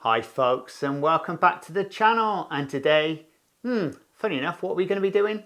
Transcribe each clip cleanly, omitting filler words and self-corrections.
Hi folks, and welcome back to the channel. And today, funny enough, what are we going to be doing?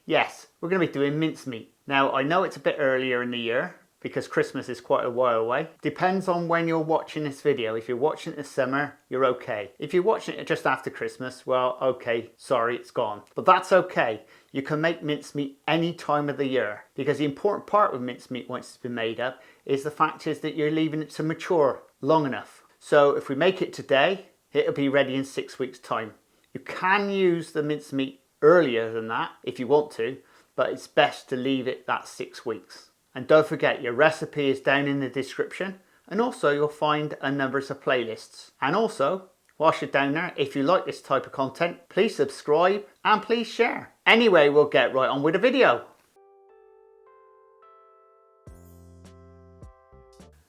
Yes, we're going to be doing mincemeat. Now I know it's a bit earlier in the year because Christmas is quite a while away. Depends on when you're watching this video. If you're watching it this summer, you're okay. If you're watching it just after Christmas, well, okay, sorry, it's gone. But that's okay. You can make mincemeat any time of the year, because the important part with mincemeat once it's been made up is the fact is that you're leaving it to mature long enough. So if we make it today, it'll be ready in 6 weeks time. You can use the mincemeat earlier than that if you want to, but it's best to leave it that 6 weeks. And don't forget, your recipe is down in the description, and also you'll find a number of playlists. And also, whilst you're down there, if you like this type of content, please subscribe and please share. Anyway, we'll get right on with the video.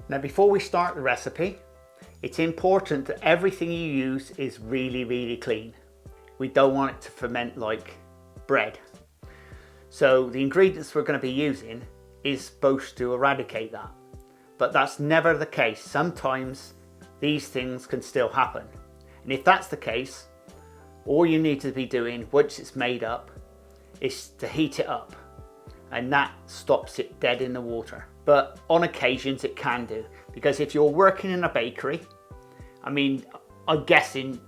Now before we start the recipe, it's important that everything you use is really clean. We don't want it to ferment like bread. So the ingredients we're going to be using is supposed to eradicate that. But that's never the case. Sometimes these things can still happen. And if that's the case, all you need to be doing once it's made up is to heat it up. And that stops it dead in the water. But on occasions it can do, because if you're working in a bakery, I mean, I'm guessing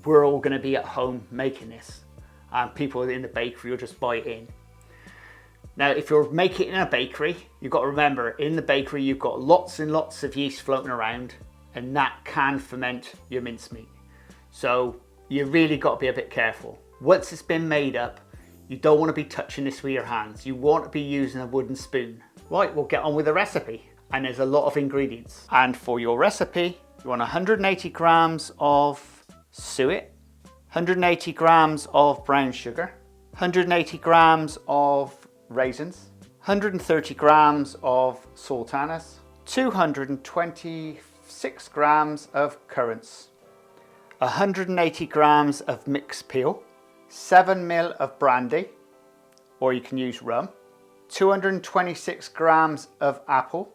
we're all going to be at home making this, and people in the bakery will just buy it in. Now, if you're making it in a bakery, you've got to remember, in the bakery you've got lots and lots of yeast floating around, and that can ferment your mincemeat. So you really got to be a bit careful. Once it's been made up, you don't want to be touching this with your hands. You want to be using a wooden spoon. Right, we'll get on with the recipe. And there's a lot of ingredients. And for your recipe, you want 180 grams of suet, 180 grams of brown sugar, 180 grams of raisins, 130 grams of sultanas, 226 grams of currants, 180 grams of mixed peel, 7 ml of brandy, or you can use rum, 226 grams of apple.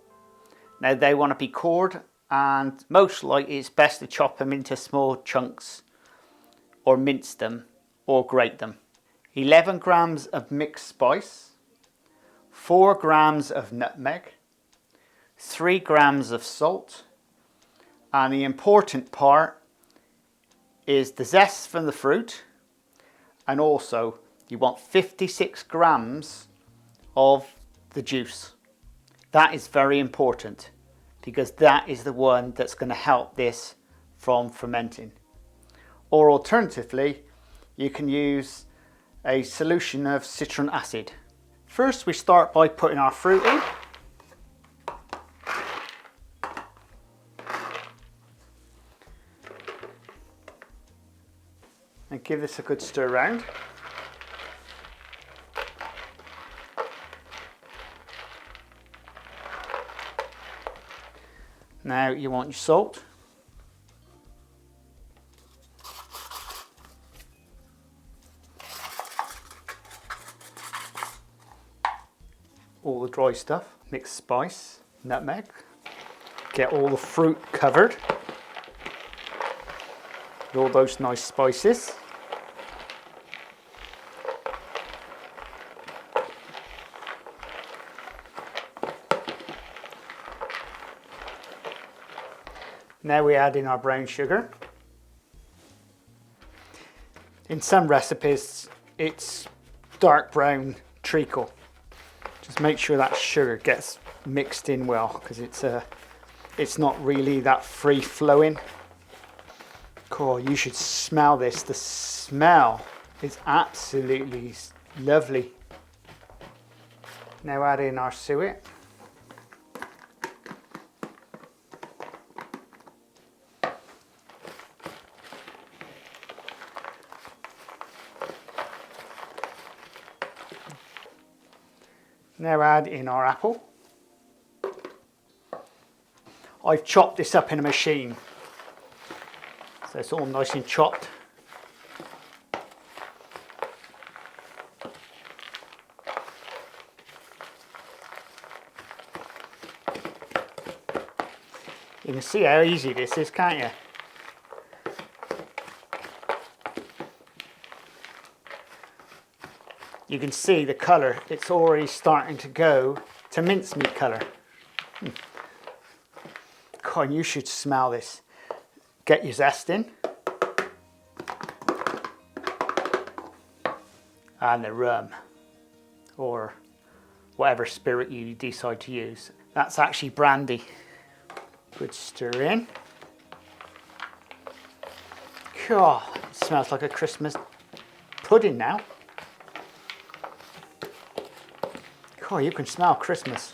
Now they want to be cored, and most likely it's best to chop them into small chunks or mince them or grate them. 11 grams of mixed spice, 4 grams of nutmeg, 3 grams of salt, and the important part is the zest from the fruit. And also you want 56 grams of the juice. That is very important, because that is the one that's going to help this from fermenting. Or alternatively, you can use a solution of citric acid. First we start by putting our fruit in. And give this a good stir around. Now you want your salt. All the dry stuff, mixed spice, nutmeg. Get all the fruit covered with all those nice spices. Now we add in our brown sugar. In some recipes it's dark brown treacle. Just make sure that sugar gets mixed in well, because it's not really that free flowing. Cool, you should smell this. The smell is absolutely lovely. Now add in our suet. Now add in our apple. I've chopped this up in a machine, so it's all nice and chopped. You can see how easy this is, can't you? You can see the colour, it's already starting to go to mincemeat colour. God, you should smell this. Get your zest in. And the rum, or whatever spirit you decide to use. That's actually brandy. Good stir in. God, it smells like a Christmas pudding now. God, you can smell Christmas.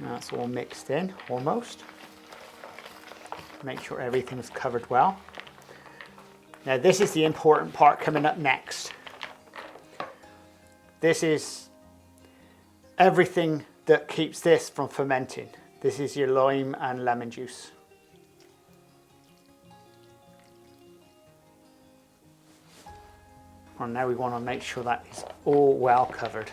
That's all mixed in, almost. Make sure everything's covered well. Now this is the important part coming up next. This is everything that keeps this from fermenting. This is your lime and lemon juice. And now we want to make sure that is all well covered.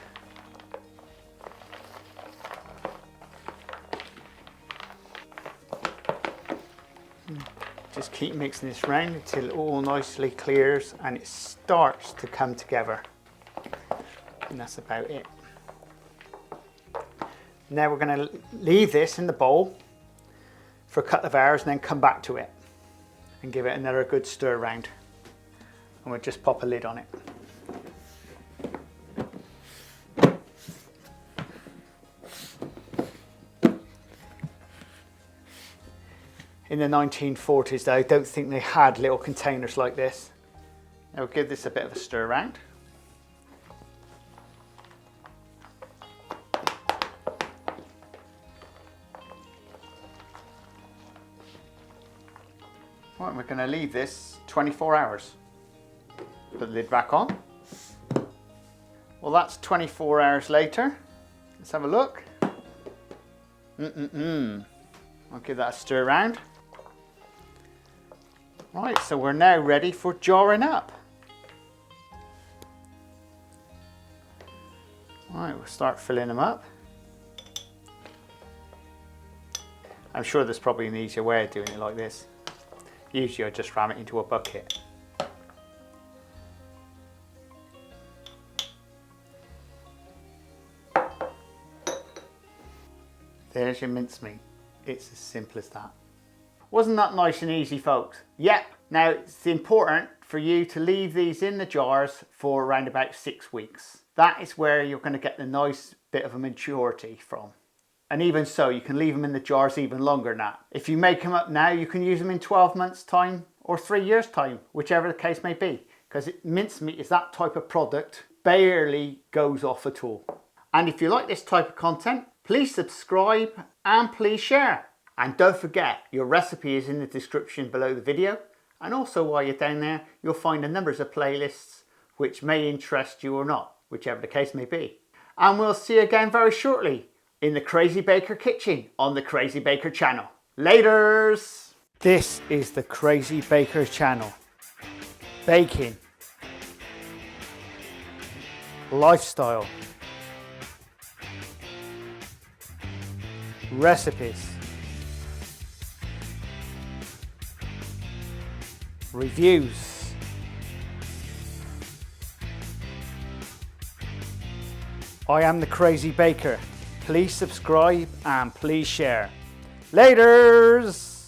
Just keep mixing this round until it all nicely clears and it starts to come together. And that's about it. Now we're going to leave this in the bowl for a couple of hours and then come back to it and give it another good stir round. And we'll just pop a lid on it. In the 1940s though, I don't think they had little containers like this. Now we'll give this a bit of a stir round. Right, we're going to leave this 24 hours. Put the lid back on. Well, that's 24 hours later. Let's have a look. I'll give that a stir around. Right, so we're now ready for jarring up. Right, we'll start filling them up. I'm sure there's probably an easier way of doing it like this. Usually I just ram it into a bucket. There's your mincemeat. It's as simple as that. Wasn't that nice and easy, folks? Yep. Now it's important for you to leave these in the jars for around about 6 weeks. That is where you're going to get the nice bit of a maturity from. And even so, you can leave them in the jars even longer than that. If you make them up now, you can use them in 12 months time or 3 years time, whichever the case may be. Because mincemeat is that type of product, barely goes off at all. And if you like this type of content, please subscribe and please share. And don't forget, your recipe is in the description below the video. And also while you're down there, you'll find a number of playlists which may interest you or not, whichever the case may be. And we'll see you again very shortly in the Crazy Baker kitchen on the Crazy Baker channel. Laters! This is the Crazy Baker channel. Baking. Lifestyle. Recipes. Reviews. I am the Crazy Baker. Please subscribe and please share. Laters!